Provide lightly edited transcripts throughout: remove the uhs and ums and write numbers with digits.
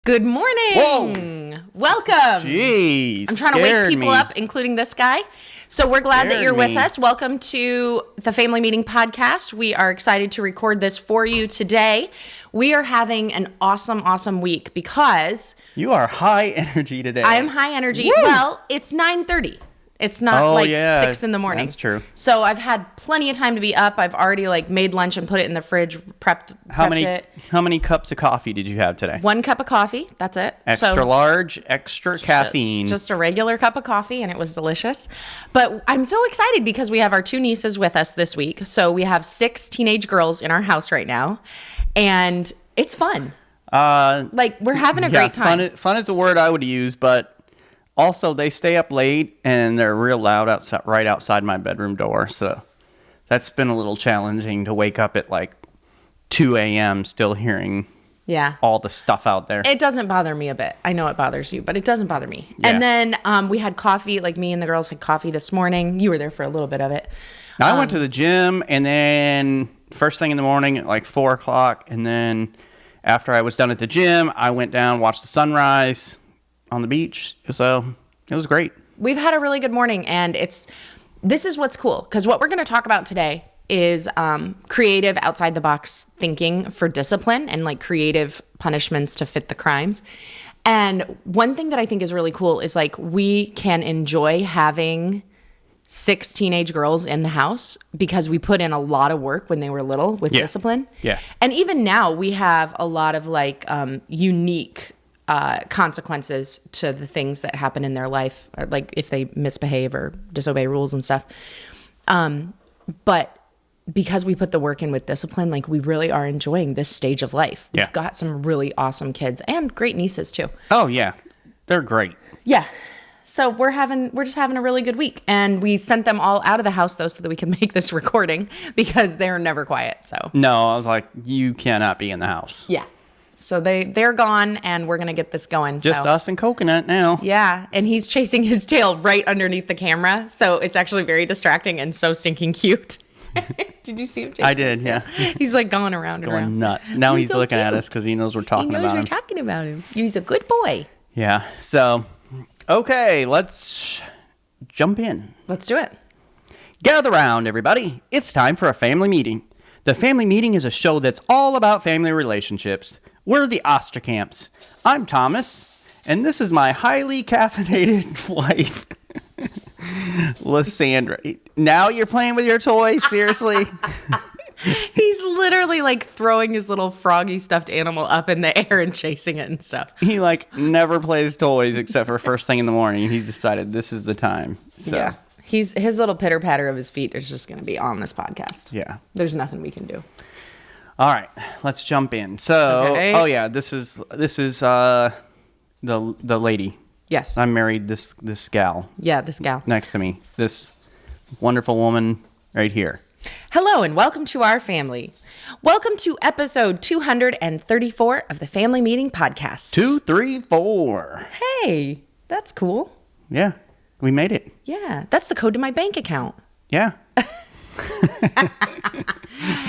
Good morning. Whoa. Welcome. Jeez. I'm trying to wake people up, including this guy. So we're glad that you're with us. Welcome to the Family Meeting Podcast. We are excited to record this for you today. We are having an awesome week because... You are high energy today. I am high energy. Woo! Well, it's 9:30. It's not 6 in the morning. That's true. So I've had plenty of time to be up. I've already made lunch and put it in the fridge, prepped it. How many cups of coffee did you have today? 1 cup of coffee. That's it. Extra large, extra caffeine. Just a regular cup of coffee, and it was delicious. But I'm so excited because we have our 2 nieces with us this week. So we have 6 teenage girls in our house right now, and it's fun. We're having a great time. Fun is a word I would use, but also they stay up late and they're real loud right outside my bedroom door. So that's been a little challenging to wake up at 2 a.m. still hearing all the stuff out there. It doesn't bother me a bit. I know it bothers you, but it doesn't bother me. Yeah. And then we had coffee, me and the girls had coffee this morning. You were there for a little bit of it. I went to the gym, and then first thing in the morning at 4 o'clock, and then after I was done at the gym, I went down, watched the sunrise on the beach. So it was great. We've had a really good morning, and this is what's cool, because what we're going to talk about today is creative outside the box thinking for discipline and creative punishments to fit the crimes. And one thing that I think is really cool is we can enjoy having 6 teenage girls in the house because we put in a lot of work when they were little with discipline. Yeah. And even now we have a lot of unique consequences to the things that happen in their life, if they misbehave or disobey rules and stuff. But because we put the work in with discipline, we really are enjoying this stage of life. We've got some really awesome kids and great nieces too. Oh yeah. They're great. Yeah. So we're just having a really good week, and we sent them all out of the house though so that we can make this recording because they're never quiet. So no, I was like, you cannot be in the house. Yeah. So they're gone, and we're going to get this going. Just us and Coconut now. Yeah, and he's chasing his tail right underneath the camera, so it's actually very distracting and so stinking cute. Did you see him chasing I did, his tail? yeah. He's going around and around. Nuts. Now he's so looking cute. at us because he knows we're talking about him. He knows we're talking about him. He's a good boy. Yeah, so, okay, let's jump in. Let's do it. Gather round, everybody. It's time for a family meeting. The Family Meeting is a show that's all about family relationships. We're the Osterkamps. I'm Thomas, and this is my highly caffeinated wife, Lysandra. Now you're playing with your toys? Seriously? He's literally throwing his little froggy stuffed animal up in the air and chasing it and stuff. He never plays toys except for first thing in the morning. He's decided this is the time. So. Yeah. His little pitter patter of his feet is just going to be on this podcast. Yeah. There's nothing we can do. All right, let's jump in. So, okay. Oh yeah, this is the lady. Yes. I married this gal. Yeah, this gal. Next to me. This wonderful woman right here. Hello and welcome to our family. Welcome to episode 234 of the Family Meeting Podcast. 234. Hey, that's cool. Yeah, we made it. Yeah, that's the code to my bank account. Yeah.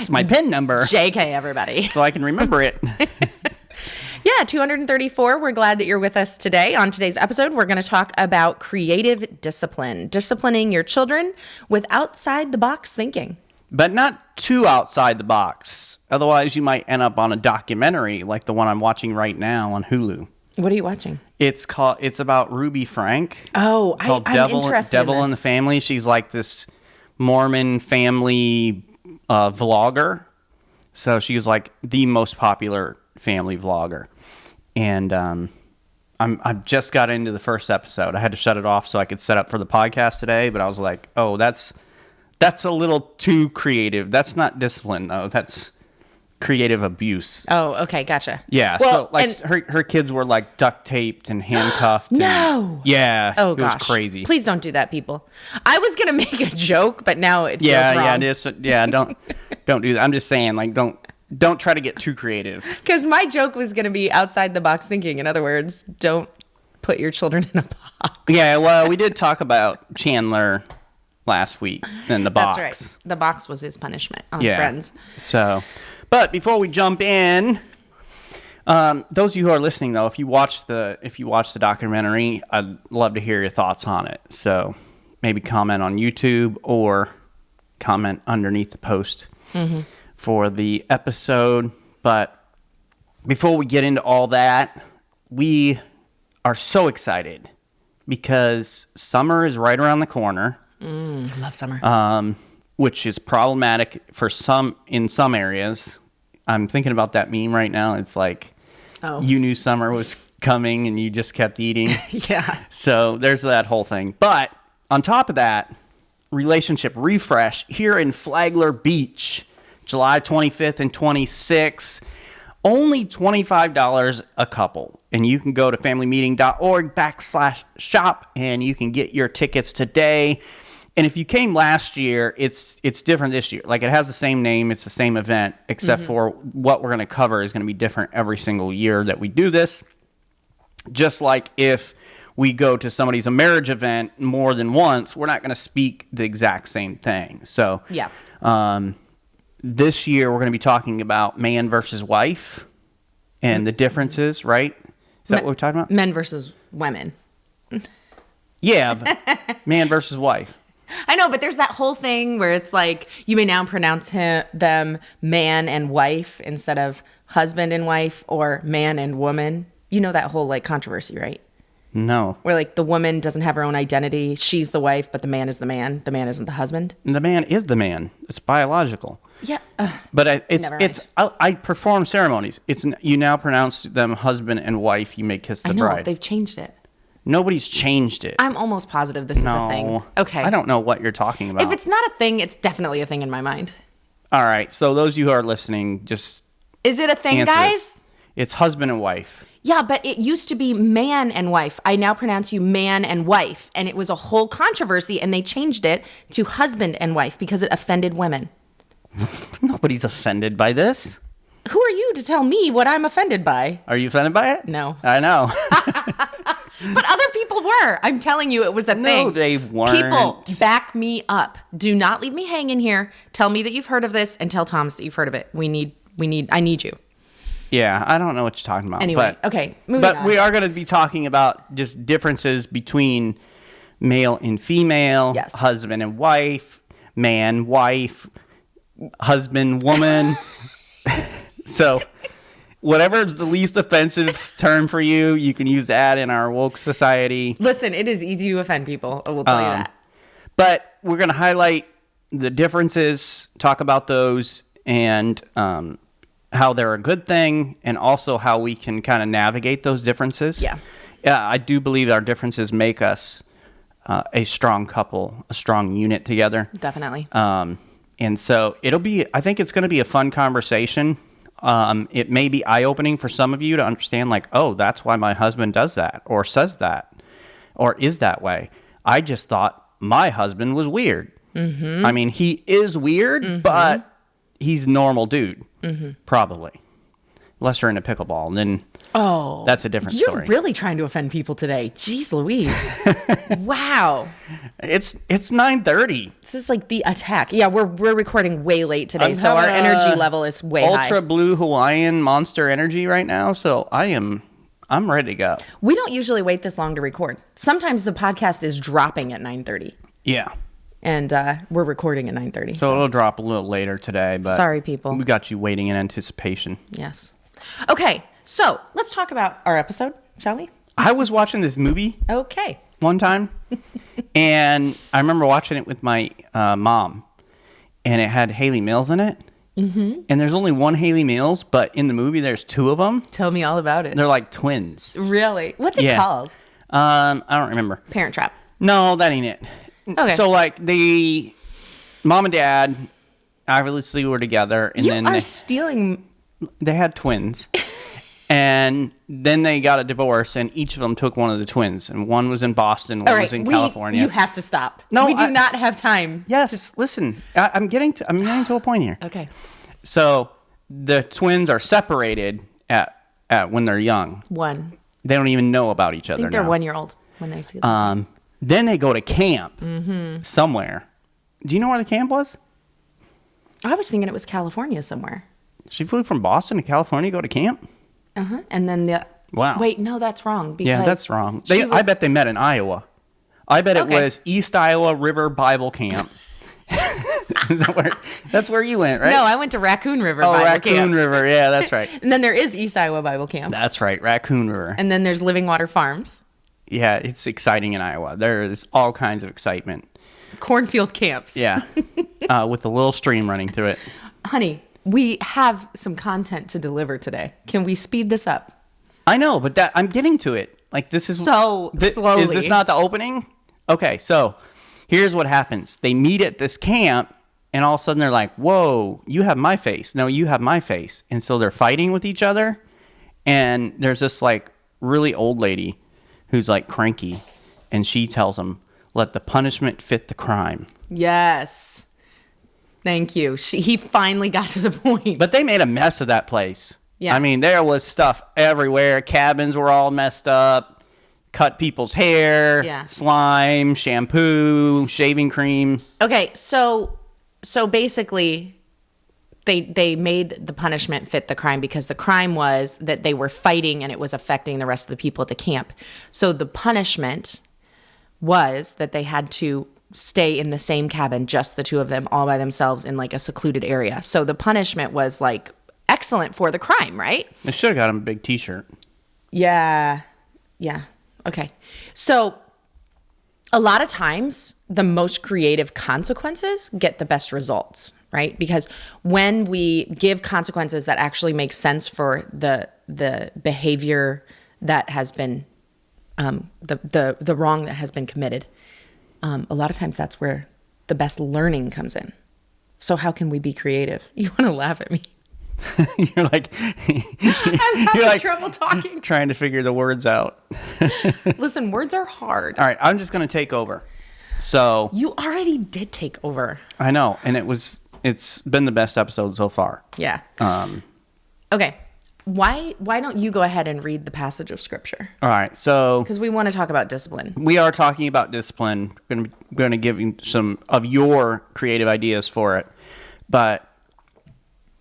It's my PIN number. JK, everybody. So I can remember it. Yeah, 234. We're glad that you're with us today. On today's episode, we're going to talk about creative discipline, disciplining your children with outside-the-box thinking. But not too outside the box. Otherwise, you might end up on a documentary like the one I'm watching right now on Hulu. What are you watching? It's about Ruby Frank. Oh, I'm interested in Devil in the Family. She's like this Mormon family vlogger. So she was the most popular family vlogger. And I've just got into the first episode. I had to shut it off so I could set up for the podcast today. But I was like, oh, that's a little too creative. That's not discipline, though. That's creative abuse. Oh, okay, gotcha. Yeah, well, so her kids were duct taped and handcuffed. No. Yeah. Oh it gosh. was crazy. Please don't do that, people. I was gonna make a joke, but now it feels wrong. Yeah, it is. Yeah, don't do that. I'm just saying, don't try to get too creative. Because my joke was gonna be outside the box thinking. In other words, don't put your children in a box. Yeah, well, we did talk about Chandler last week in the box. That's right. The box was his punishment on Friends. So, but before we jump in, Those of you who are listening, though, if you watch the documentary, I'd love to hear your thoughts on it. So maybe comment on YouTube or comment underneath the post for the episode. But before we get into all that, we are so excited because summer is right around the corner. I love summer. Which is problematic for in some areas. I'm thinking about that meme right now. It's like, you knew summer was coming and you just kept eating. Yeah. So there's that whole thing. But on top of that, relationship refresh here in Flagler Beach, July 25th and 26th. Only $25 a couple. And you can go to familymeeting.org/shop and you can get your tickets today. And if you came last year, it's different this year. Like, it has the same name, it's the same event, except for what we're going to cover is going to be different every single year that we do this. Just like if we go to somebody's marriage event more than once, we're not going to speak the exact same thing. So, yeah. This year we're going to be talking about man versus wife and the differences, right? Is that what we're talking about? Men versus women. Yeah, man versus wife. I know, but there's that whole thing where it's like you may now pronounce them man and wife instead of husband and wife or man and woman. You know that whole like controversy, right? No. Where like the woman doesn't have her own identity. She's the wife, but the man is the man. The man isn't the husband. And the man is the man. It's biological. Yeah. But I perform ceremonies. You now pronounce them husband and wife. You may kiss the bride. They've changed it. Nobody's changed it. I'm almost positive this is a thing. Okay. I don't know what you're talking about. If it's not a thing, it's definitely a thing in my mind. All right. So those of you who are listening, just is it a thing, guys? This. It's husband and wife. Yeah, but it used to be man and wife. I now pronounce you man and wife. And it was a whole controversy, and they changed it to husband and wife because it offended women. Nobody's offended by this. Who are you to tell me what I'm offended by? Are you offended by it? No. I know. But other people were. I'm telling you, it was a thing. No, they weren't. People, back me up. Do not leave me hanging here. Tell me that you've heard of this, and tell Thomas that you've heard of it. I need you. Yeah, I don't know what you're talking about. Anyway, okay, moving on. But we are going to be talking about just differences between male and female, yes. Husband and wife, man, wife, husband, woman. So whatever is the least offensive term for you, you can use that in our woke society. Listen, it is easy to offend people. I will tell you that. But we're going to highlight the differences, talk about those, and how they're a good thing, and also how we can kind of navigate those differences. Yeah, I do believe our differences make us a strong couple, a strong unit together. Definitely. And so I think it's going to be a fun conversation. It may be eye-opening for some of you to understand, like, oh, that's why my husband does that, or says that, or is that way. I just thought my husband was weird. Mm-hmm. I mean, he is weird, but he's a normal dude, probably. Unless you're into pickleball, and then that's a different story. You're really trying to offend people today. Jeez Louise. Wow. It's 9:30. This is like the attack. Yeah, we're recording way late today, so our energy level is way high. Ultra blue Hawaiian Monster energy right now, so I'm ready to go. We don't usually wait this long to record. Sometimes the podcast is dropping at 9:30. Yeah. And we're recording at 9:30. So it'll drop a little later today, but sorry, people. We got you waiting in anticipation. Yes. Okay, so let's talk about our episode, shall we? I was watching this movie. Okay. One time, and I remember watching it with my mom, and it had Haley Mills in it. Mm-hmm. And there's only one Haley Mills, but in the movie there's two of them. Tell me all about it. They're like twins. Really? What's it called? I don't remember. Parent Trap. No, that ain't it. Okay. So like the mom and dad obviously were together, and then are stealing. They had twins. And then they got a divorce, and each of them took one of the twins. And one was in Boston, one was in California. You have to stop. No, we do not have time. Yes, listen. I'm getting to a point here. Okay. So the twins are separated at when they're young. They don't even know about each other. I think they're 1 year old when they see them. Then they go to camp somewhere. Do you know where the camp was? I was thinking it was California somewhere. She flew from Boston to California to go to camp? And then Wow. Wait, no, that's wrong. Because Yeah, that's wrong. she I was- bet they met in Iowa. I bet it Okay. was East Iowa River Bible Camp. Is that where, that's where you went, right? No, I went to Raccoon River Oh, Bible Raccoon Camp. River. Yeah, that's right. And then there is East Iowa Bible Camp. That's right, Raccoon River. And then there's Living Water Farms, Yeah, it's exciting in Iowa. There is all kinds of excitement. cornfield camps. Yeah, with a little stream running through it. Honey, we have some content to deliver today. Can we speed this up? I know, but I'm getting to it. Like this is So slowly. Is this not the opening? Okay, so here's what happens. They meet at this camp, and all of a sudden they're like, "Whoa, you have my face. No, you have my face." And so they're fighting with each other. And there's this like really old lady who's like cranky, and she tells them, "Let the punishment fit the crime." Yes. Thank you. He finally got to the point. But they made a mess of that place. Yeah. I mean, there was stuff everywhere. Cabins were all messed up. Cut people's hair. Yeah. Slime, shampoo, shaving cream. Okay, so basically they made the punishment fit the crime because the crime was that they were fighting and it was affecting the rest of the people at the camp. So the punishment was that they had to stay in the same cabin, just the two of them, all by themselves in like a secluded area. So the punishment was like excellent for the crime, right? They should have got him a big t-shirt. Yeah. Okay. So a lot of times the most creative consequences get the best results, right? Because when we give consequences that actually make sense for the behavior that has been the wrong that has been committed, a lot of times that's where the best learning comes in. So how can we be creative? You want to laugh at me? You're like, I'm having trouble talking. trying to figure the words out. Listen, words are hard. All right, I'm just going to take over. So You already did take over. I know, and it's been the best episode so far. Yeah. Okay. Why don't you go ahead and read the passage of scripture? All right, so Because we want to talk about discipline. we are talking about discipline. We're going to give you some of your creative ideas for it. But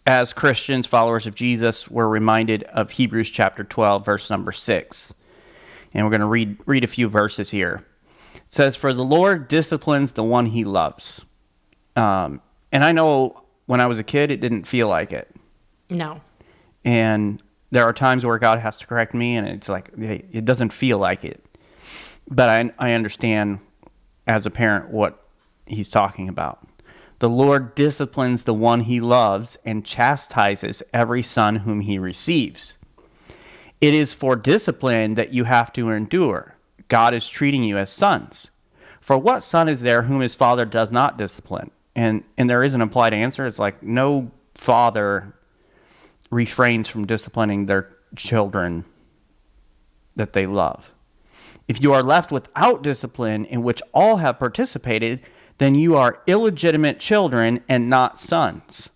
as Christians, followers of Jesus, we're reminded of Hebrews chapter 12, verse number 6. And we're going to read a few verses here. It says, "For the Lord disciplines the one he loves." And I know when I was a kid, it didn't feel like it. No. And there are times where God has to correct me, and it's like, it doesn't feel like it. But I understand as a parent what he's talking about. "The Lord disciplines the one he loves and chastises every son whom he receives. It is for discipline that you have to endure. God is treating you as sons. For what son is there whom his father does not discipline?" And there is an implied answer. It's like no father refrains from disciplining their children that they love. "If you are left without discipline in which all have participated, then you are illegitimate children and not sons."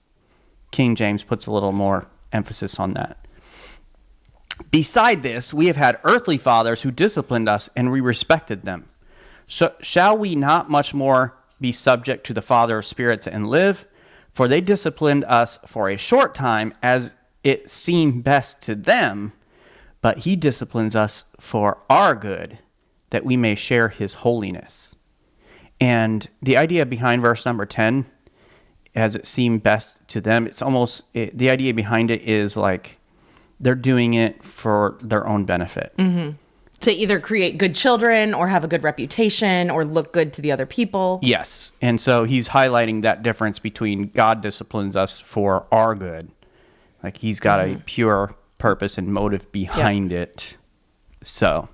King James puts a little more emphasis on that. "Beside this, we have had earthly fathers who disciplined us, and we respected them. So shall we not much more be subject to the Father of spirits and live? For they disciplined us for a short time as it seemed best to them, but he disciplines us for our good, that we may share his holiness." And the idea behind verse number 10, "as it seemed best to them," the idea behind it is like they're doing it for their own benefit. Mm-hmm. To either create good children or have a good reputation or look good to the other people. Yes. And so he's highlighting that difference between God disciplines us for our good. Like he's got a pure purpose and motive behind it. So.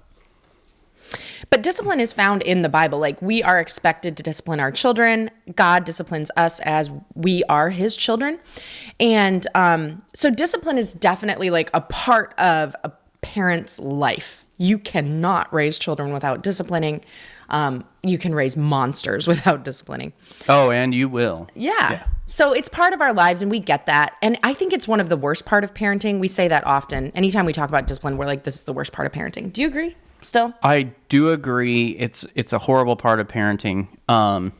But discipline is found in the Bible. Like we are expected to discipline our children. God disciplines us as we are his children. And so discipline is definitely like a part of a parent's life. You cannot raise children without disciplining. You can raise monsters without disciplining. Oh, and you will. Yeah. So it's part of our lives and we get that. And I think it's one of the worst part of parenting. We say that often. Anytime we talk about discipline, we're like, this is the worst part of parenting. Do you agree still? I do agree. It's a horrible part of parenting. But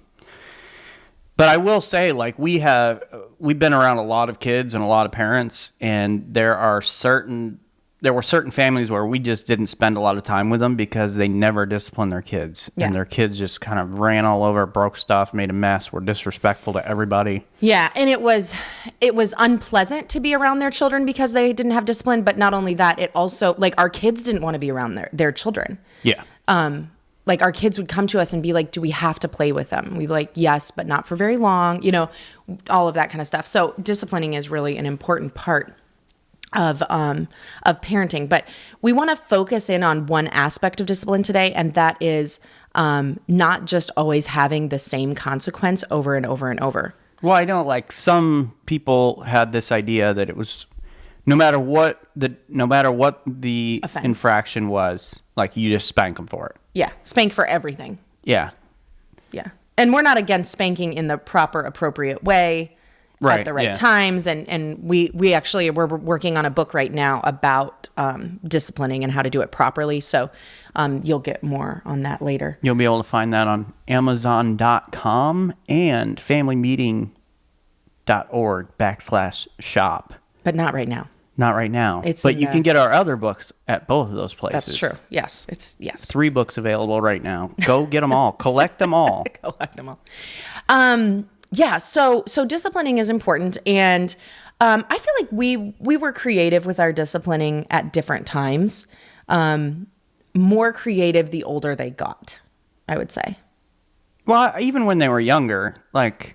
I will say, like, we've been around a lot of kids and a lot of parents, and there are certain there were certain families where we just didn't spend a lot of time with them because they never disciplined their kids. Yeah. And their kids just kind of ran all over, broke stuff, made a mess, were disrespectful to everybody. Yeah, and it was unpleasant to be around their children because they didn't have discipline, but not only that, it also, like, our kids didn't want to be around their children. Yeah. Like, our kids would come to us and be like, do we have to play with them? We'd be like, yes, but not for very long, all of that kind of stuff. So disciplining is really an important part of parenting. But we want to focus in on one aspect of discipline today, and that is not just always having the same consequence over and over and over. Well, I know, like, some people had this idea that it was no matter what the Offense. infraction was, like, you just spank them for it. Yeah, spank for everything. Yeah. Yeah. And we're not against spanking in the proper, appropriate way. Right, at the right yeah. times. And we actually, we're working on a book right now about disciplining and how to do it properly. So you'll get more on that later. You'll be able to find that on Amazon.com and familymeeting.org/shop. But not right now. Not right now. It's but in you the- can get our other books at both of those places. That's true. Yes. Yes. 3 books available right now. Go get them all. Collect them all. Collect them all. Yeah. So disciplining is important. And I feel like we were creative with our disciplining at different times. More creative the older they got, I would say. Well, even when they were younger, like,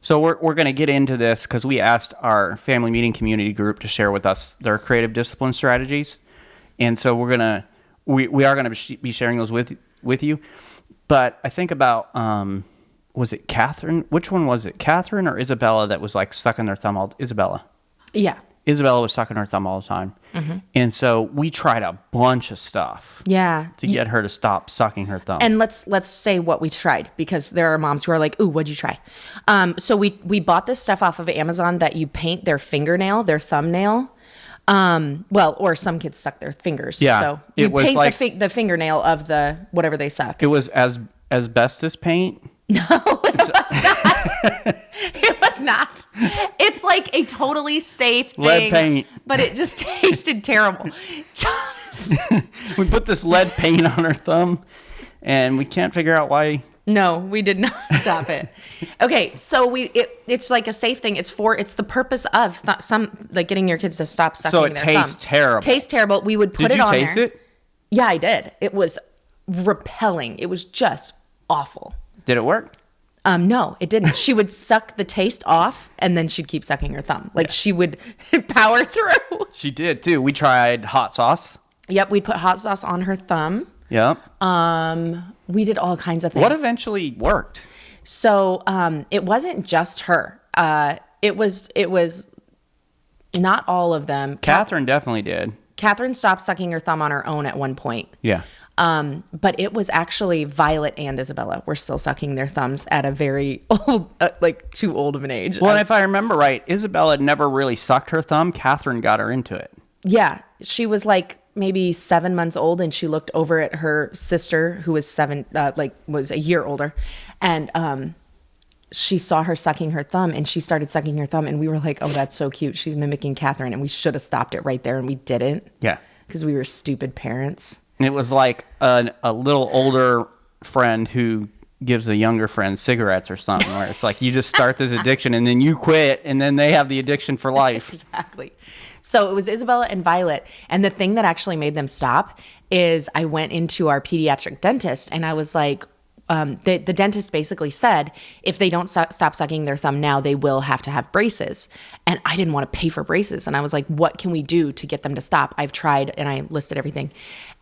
so we're going to get into this because we asked our family meeting community group to share with us their creative discipline strategies, and so we are going to be sharing those with you. But I think about was it Catherine? Which one was it, Catherine or Isabella, that was like sucking their thumb all? Isabella. Yeah. Isabella was sucking her thumb all the time. Mm-hmm. And so we tried a bunch of stuff Yeah. to get her to stop sucking her thumb. And let's say what we tried, because there are moms who are like, ooh, what'd you try? So we bought this stuff off of Amazon that you paint their fingernail, their thumbnail. Or some kids suck their fingers. Yeah, So it you was paint like- the fingernail of the whatever they suck. It was asbestos paint. No, it was not. It was not. It's like a totally safe thing. Lead paint. But it just tasted terrible. We put this lead paint on her thumb, and we can't figure out why. No, we did not stop it. Okay, so it's like a safe thing. It's the purpose of getting your kids to stop sucking So their it thumb. tastes terrible. Tastes terrible. We would put Did it you on taste there. it? Yeah, I did. It was repelling. It was just awful. Did it work? No, it didn't. She would suck the taste off, and then she'd keep sucking her thumb. Like, she would power through. She did too. We tried hot sauce. Yep, we'd put hot sauce on her thumb. Yep. We did all kinds of things. What eventually worked? So it wasn't just her. It was not all of them. Catherine definitely did. Catherine stopped sucking her thumb on her own at one point. Yeah. But it was actually Violet and Isabella were still sucking their thumbs at a very old, too old of an age. Well, if I remember right, Isabella never really sucked her thumb. Catherine got her into it. Yeah, she was like maybe 7 months old, and she looked over at her sister, who was was a year older, and she saw her sucking her thumb, and she started sucking her thumb, and we were like, "Oh, that's so cute. She's mimicking Catherine," and we should have stopped it right there, and we didn't. Yeah. Because we were stupid parents. And it was like a little older friend who gives a younger friend cigarettes or something, where it's like you just start this addiction and then you quit, and then they have the addiction for life. Exactly. So it was Isabella and Violet. And the thing that actually made them stop is I went into our pediatric dentist, and I was like, the dentist basically said, if they don't stop sucking their thumb now, they will have to have braces. And I didn't want to pay for braces. And I was like, what can we do to get them to stop? I've tried, and I listed everything.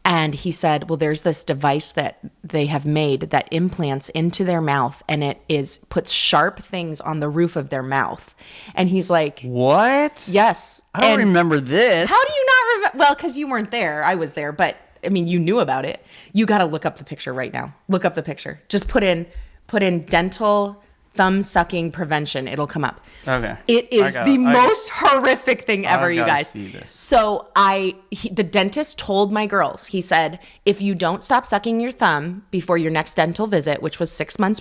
And he said, well, there's this device that they have made that implants into their mouth, and it puts sharp things on the roof of their mouth. And he's like, What? yes. I don't remember this. How do you not remember? Well, because you weren't there. I was there. But, I mean, you knew about it. You got to look up the picture right now. Look up the picture. Just put in dental thumb sucking prevention. It'll come up. Okay. It is the most horrific thing ever, you guys. See this. So the dentist told my girls, he said, if you don't stop sucking your thumb before your next dental visit, which was 6 months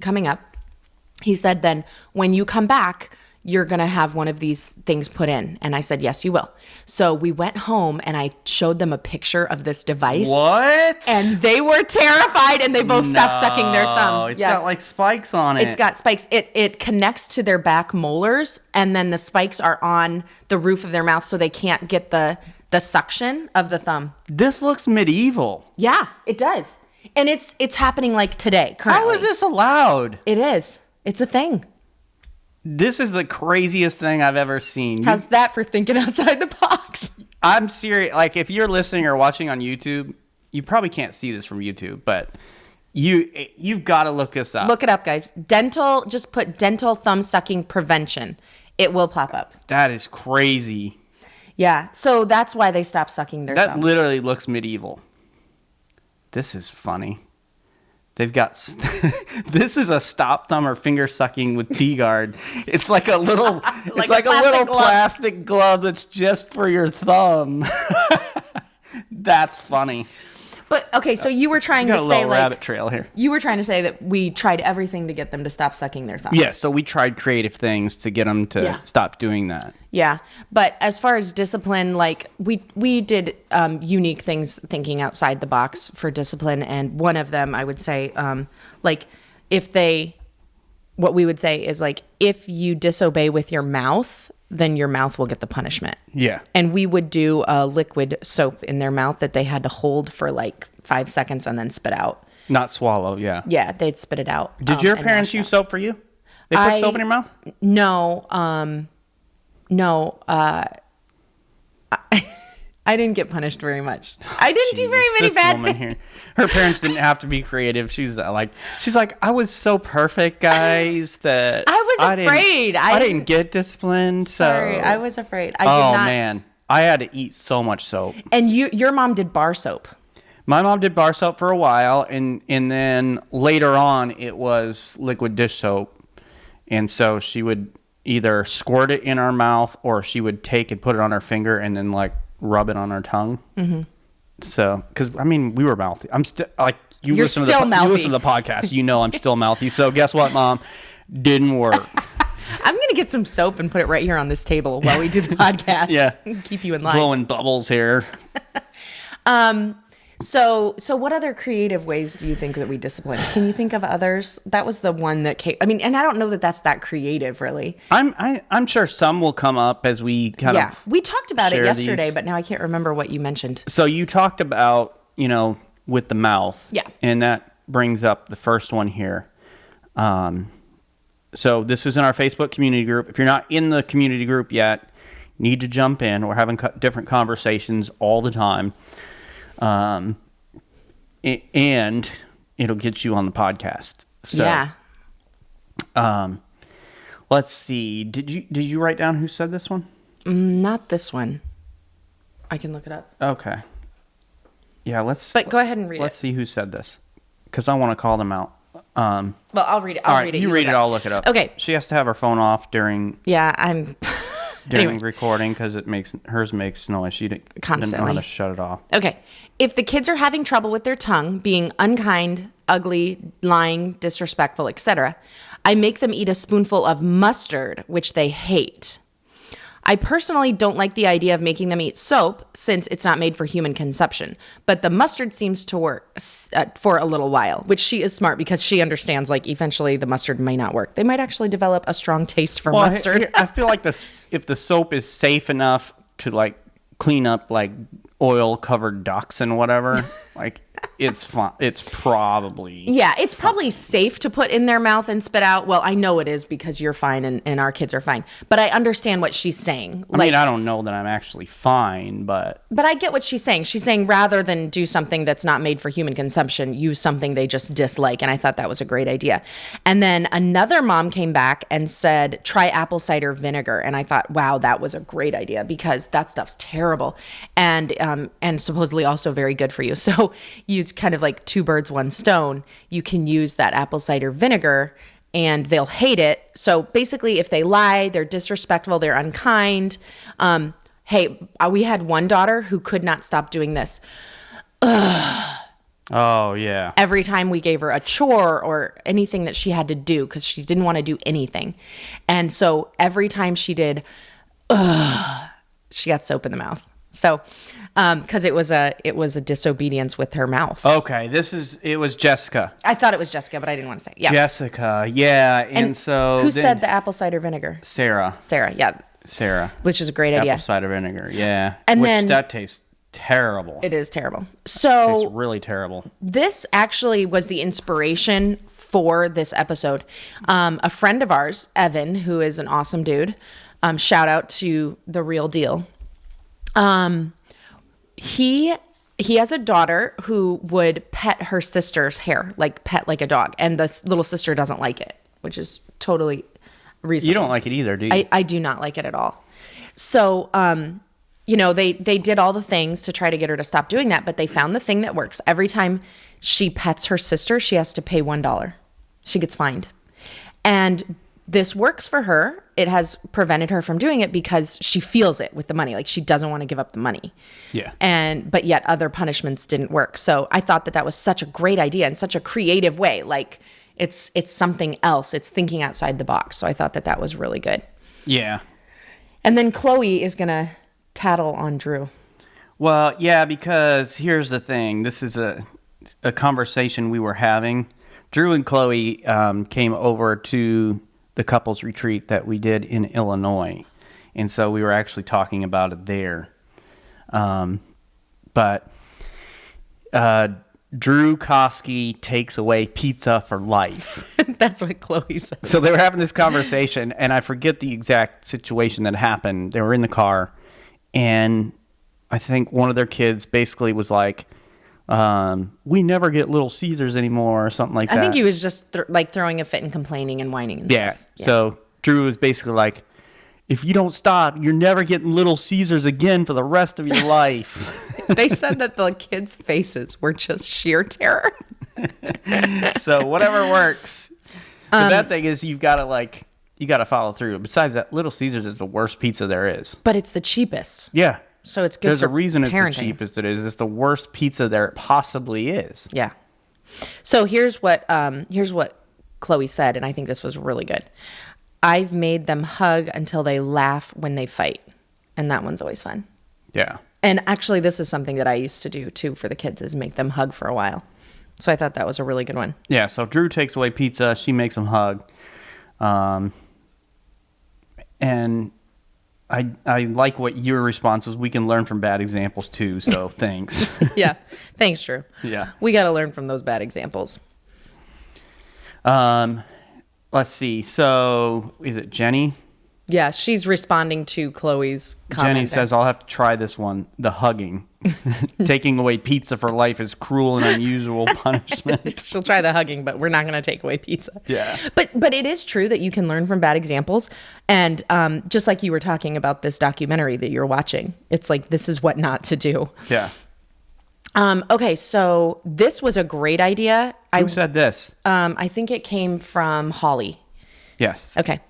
coming up, he said, then when you come back, you're going to have one of these things put in. And I said, yes, you will. So we went home and I showed them a picture of this device. What? And they were terrified and they both stopped sucking their thumb. It's got like spikes on it. It's got spikes. It connects to their back molars, and then the spikes are on the roof of their mouth so they can't get the suction of the thumb. This looks medieval. Yeah, it does. And it's happening like today, currently. How is this allowed? It is. It's a thing. This is the craziest thing I've ever seen. How's that for thinking outside the box? I'm serious. Like, if you're listening or watching on YouTube, you probably can't see this from YouTube, but you've got to look this up. Look it up, guys. Just put dental thumb sucking prevention. It will pop up. That is crazy. Yeah. So that's why they stopped sucking their That thumbs. literally looks medieval. This is funny. They've got this is a stop thumb or finger sucking with T-guard. It's like a little it's like a little plastic glove that's just for your thumb. That's funny. But okay, so you were trying to Got a say little like rabbit trail here. You were trying to say that we tried everything to get them to stop sucking their thumb. Yeah, so we tried creative things to get them to stop doing that. Yeah, but as far as discipline, like we did unique things thinking outside the box for discipline, and one of them I would say, like what we would say is like if you disobey with your mouth, then your mouth will get the punishment. Yeah. And we would do a liquid soap in their mouth that they had to hold for like 5 seconds and then spit out. Not swallow, yeah. Yeah, they'd spit it out. Did your parents use soap for you? They put soap in your mouth? No. I didn't get punished very much. I didn't do very many bad things. Here. Her parents didn't have to be creative. She's like, I was so perfect, guys, that I was afraid. I didn't get disciplined. Sorry, I was afraid. I did not. Man, I had to eat so much soap. And your mom did bar soap. My mom did bar soap for a while, and then later on it was liquid dish soap, and so she would either squirt it in our mouth or she would take and put it on her finger and then like rub it on our tongue. Mm-hmm. So, because I mean, we were mouthy. I'm still like you listen to the podcast. You know, I'm still mouthy. So guess what, Mom? Didn't work. I'm gonna get some soap and put it right here on this table while we do the podcast. Yeah, keep you in line. Blowing bubbles here. So what other creative ways do you think that we discipline? Can you think of others? That was the one that came. I mean, and I don't know that that's that creative, really. I'm sure some will come up as we kind of. Yeah, we talked about it yesterday, but now I can't remember what you mentioned. So you talked about, with the mouth. Yeah. And that brings up the first one here. So this is in our Facebook community group. If you're not in the community group yet, you need to jump in. We're having different conversations all the time. And it'll get you on the podcast. So, yeah. Let's see. Did you write down who said this one? Not this one. I can look it up. Okay. Yeah, But go ahead and read it. Let's see who said this, because I want to call them out. Well, I'll read it. All right, you read it. I'll look it up. Okay. She has to have her phone off during. Yeah, I'm. During recording, because hers makes noise. She didn't know how to shut it off. Okay. If the kids are having trouble with their tongue, being unkind, ugly, lying, disrespectful, etc., I make them eat a spoonful of mustard, which they hate. I personally don't like the idea of making them eat soap since it's not made for human consumption, but the mustard seems to work for a little while, which she is smart because she understands like eventually the mustard may not work. They might actually develop a strong taste for mustard. I feel like if the soap is safe enough to like clean up like oil covered ducks and whatever, like it's fun. It's probably. Yeah, it's probably safe to put in their mouth and spit out. Well, I know it is because you're fine and our kids are fine. But I understand what she's saying. I mean, I don't know that I'm actually fine, but I get what she's saying. She's saying rather than do something that's not made for human consumption, use something they just dislike. And I thought that was a great idea. And then another mom came back and said, try apple cider vinegar. And I thought, wow, that was a great idea because that stuff's terrible. And supposedly also very good for you. So use kind of like 2 birds, 1 stone. You can use that apple cider vinegar and they'll hate it. So basically if they lie, they're disrespectful, they're unkind. We had one daughter who could not stop doing this. Ugh. Oh, yeah. Every time we gave her a chore or anything that she had to do, because she didn't want to do anything. And so every time she did, she got soap in the mouth. So, because it was a disobedience with her mouth. Okay, it was Jessica. I thought it was Jessica, but I didn't want to say. Yeah. Jessica, yeah. And so who said the apple cider vinegar? Sarah. Yeah. Sarah. Which is a great idea. Apple cider vinegar, yeah. And then that tastes terrible. It is terrible. So it's really terrible. This actually was the inspiration for this episode. A friend of ours, Evan, who is an awesome dude, shout out to The Real Deal. He has a daughter who would pet her sister's hair, like pet like a dog, and the little sister doesn't like it, which is totally reasonable. You don't like it either, do you? I do not like it at all. So, they did all the things to try to get her to stop doing that, but they found the thing that works. Every time she pets her sister, she has to pay $1. She gets fined. And this works for her. It has prevented her from doing it because she feels it with the money. Like, she doesn't want to give up the money. Yeah. But yet other punishments didn't work. So I thought that was such a great idea and such a creative way. Like, it's something else. It's thinking outside the box. So I thought that was really good. Yeah. And then Chloe is going to tattle on Drew. Well, yeah, because here's the thing. This is a conversation we were having. Drew and Chloe came over to the couples retreat that we did in Illinois. And so we were actually talking about it there. But Drew Koski takes away pizza for life. That's what Chloe said. So they were having this conversation, and I forget the exact situation that happened. They were in the car, and I think one of their kids basically was like, we never get Little Caesars anymore, or something like that. I think he was just throwing a fit and complaining and whining and stuff. Yeah. So Drew was basically like, if you don't stop, you're never getting Little Caesars again for the rest of your life. They said that the kids' faces were just sheer terror. So whatever works. The bad thing is you got to follow through. Besides that, Little Caesars is the worst pizza there is. But it's the cheapest. Yeah. So it's good. There's for a reason parenting. it's the cheapest it is. It's the worst pizza there possibly is. Yeah. So here's what Chloe said, and I think this was really good. I've made them hug until they laugh when they fight. And that one's always fun. Yeah. And actually, this is something that I used to do too for the kids, is make them hug for a while. So I thought that was a really good one. Yeah, so Drew takes away pizza. She makes him hug. And I like what your response was. We can learn from bad examples too, so thanks. Yeah. Thanks, Drew. Yeah. We got to learn from those bad examples. Let's see. So, is it Jenny? Yeah, she's responding to Chloe's comment. Jenny says, I'll have to try this one, the hugging. Taking away pizza for life is cruel and unusual punishment. She'll try the hugging, but we're not going to take away pizza. Yeah. But it is true that you can learn from bad examples. And just like you were talking about this documentary that you're watching, it's like, this is what not to do. Yeah. Okay, so this was a great idea. Who said this? I think it came from Holly. Yes. Okay.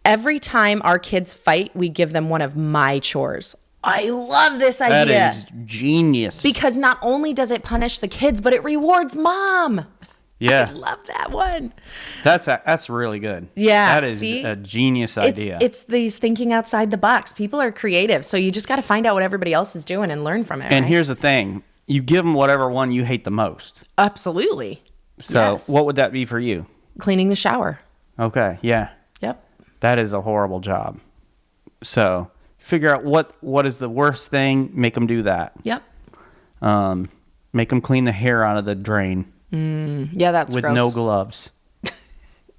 Every time our kids fight, we give them one of my chores. I love this idea. That is genius. Because not only does it punish the kids, but it rewards mom. Yeah. I love that one. That's really good. Yeah. That is a genius idea. It's these thinking outside the box. People are creative. So you just got to find out what everybody else is doing and learn from it. And right? here's the thing. You give them whatever one you hate the most. Absolutely. So Yes. what would that be for you? Cleaning the shower. Okay. Yeah. Yep. That is a horrible job. So figure out what is the worst thing. Make them do that. Yep. Make them clean the hair out of the drain. Yeah, that's with gross. no gloves.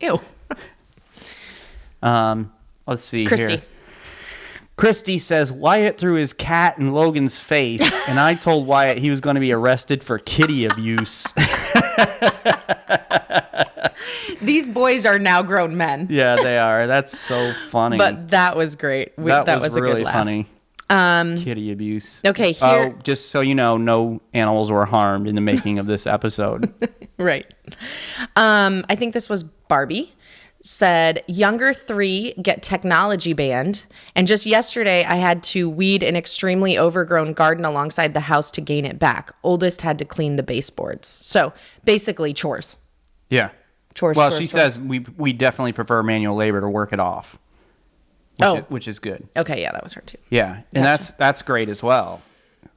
Ew. Let's see Christy. here. Christy says Wyatt threw his cat in Logan's face, and I told Wyatt he was going to be arrested for kitty abuse. These boys are now grown men. Yeah, they are. That's so funny. But that was great. That was a really good laugh. funny. Kitty abuse. Okay, here. Oh, just so you know, no animals were harmed in the making of this episode. Right. I think this was Barbie. said younger 3 get technology banned. And just yesterday, I had to weed an extremely overgrown garden alongside the house to gain it back. Oldest had to clean the baseboards. So basically chores. Yeah. Chores. Well, chores, she chores. says we definitely prefer manual labor to work it off. Which is good. Okay, yeah, that was her too. Yeah, and Gotcha. that's great as well.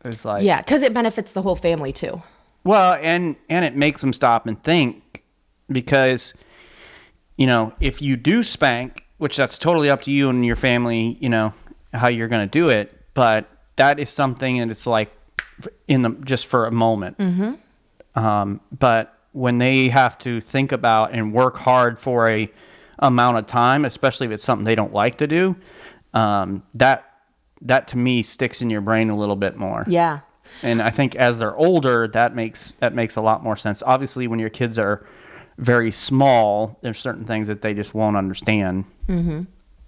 It's like Yeah, because it benefits the whole family too. well, and it makes them stop and think because if you do spank, which that's totally up to you and your family, how you're going to do it, but that is something and it's like just for a moment. But when they have to think about and work hard for a amount of time, especially if it's something they don't like to do, that to me sticks in your brain a little bit more. Yeah. And I think as they're older, that makes a lot more sense. Obviously, when your kids are very small, there's certain things that they just won't understand.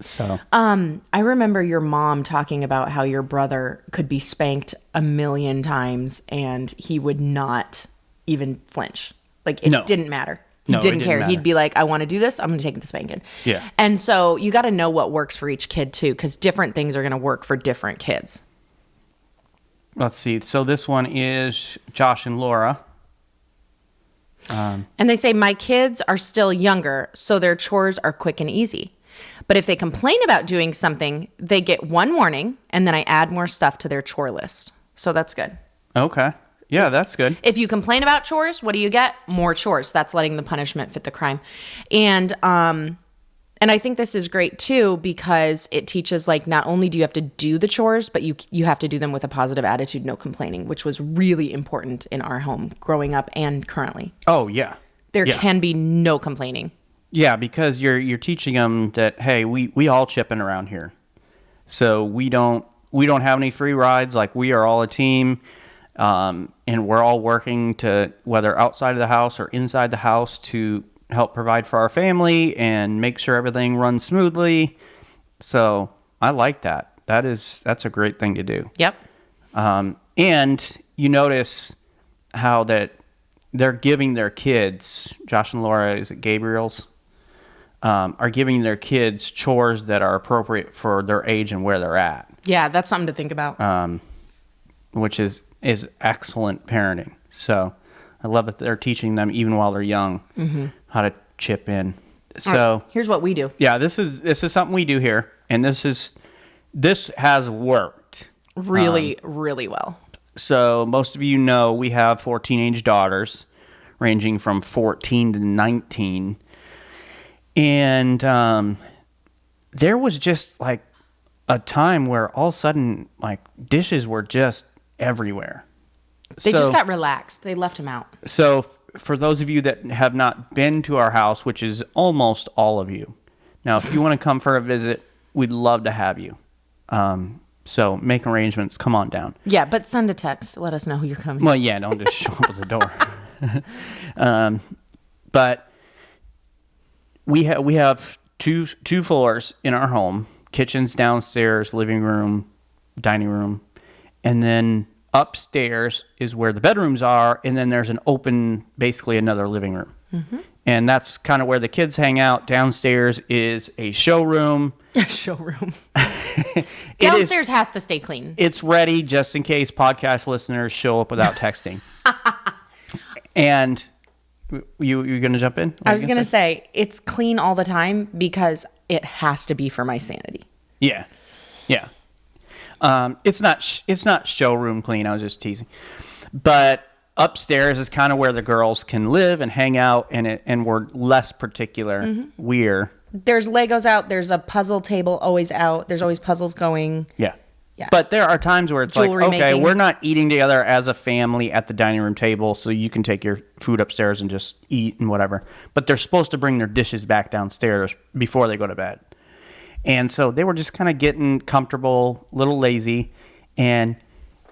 So I remember your mom talking about how your brother could be spanked 1,000,000 times and he would not even flinch. Like it didn't matter. He didn't care. He'd be like, I want to do this. I'm going to take the spanking. Yeah. And so you got to know what works for each kid too, because different things are going to work for different kids. let's see. So this one is Josh and Laura. And they say, my kids are still younger, so their chores are quick and easy. But if they complain about doing something, they get one warning, and then I add more stuff to their chore list. So that's good. Okay. Yeah, that's good. If you complain about chores, what do you get? More chores. That's letting the punishment fit the crime. And I think this is great too, because it teaches, like, not only do you have to do the chores, but you have to do them with a positive attitude, no complaining, which was really important in our home growing up and currently. Oh, yeah. There can be no complaining. Yeah, because you're teaching them that, hey, we all chip in around here. So we don't have any free rides. Like, we are all a team. And we're all working to, whether outside of the house or inside the house, to help provide for our family and make sure everything runs smoothly. So I like that. That's a great thing to do. Yep. And you notice how that they're giving their kids, Josh and Laura, is it Gabriel's, are giving their kids chores that are appropriate for their age and where they're at. Yeah, that's something to think about. Which is excellent parenting. So I love that they're teaching them, even while they're young, how to chip in. So right, here's what we do. Yeah, this is something we do here, and this has worked Really, really well. So most of you know we have 4 teenage daughters, ranging from 14 to 19, and there was just like a time where all of a sudden, like, dishes were just everywhere. They just got relaxed. They left him out. So for those of you that have not been to our house, which is almost all of you, now if you want to come for a visit, we'd love to have you. So make arrangements. Come on down. Yeah, but send a text. Let us know who you're coming. Well, yeah, don't just show up at the door. But we have two floors in our home: kitchens downstairs, living room, dining room, and then upstairs is where the bedrooms are, and then there's an open, basically another living room. And that's kind of where the kids hang out. Downstairs is a showroom. A showroom. Downstairs has to stay clean. It's ready just in case podcast listeners show up without texting. And you're going to jump in? I was going to say, it's clean all the time because it has to be for my sanity. Yeah. Yeah. It's not showroom clean. I was just teasing. But upstairs is kind of where the girls can live and hang out, and we're less particular. There's Legos out. There's a puzzle table always out. There's always puzzles going. Yeah. But there are times where it's Jewelry like, okay, making. we're not eating together as a family at the dining room table, so you can take your food upstairs and just eat and whatever. But they're supposed to bring their dishes back downstairs before they go to bed. And so they were just kind of getting comfortable, a little lazy, and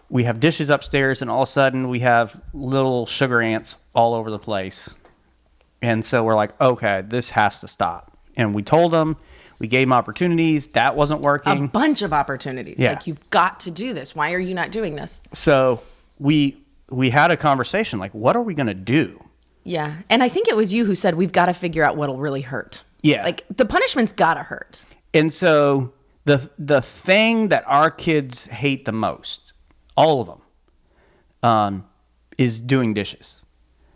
we have dishes upstairs, and all of a sudden we have little sugar ants all over the place. And so we're like, okay, this has to stop. And we told them, we gave them opportunities. That wasn't working. A bunch of opportunities. Yeah. Like, you've got to do this. Why are you not doing this? So we had a conversation, like, what are we going to do? Yeah. And I think it was you who said, we've got to figure out what'll really hurt. Yeah. Like, the punishment's gotta hurt. And so the thing that our kids hate the most, all of them, is doing dishes.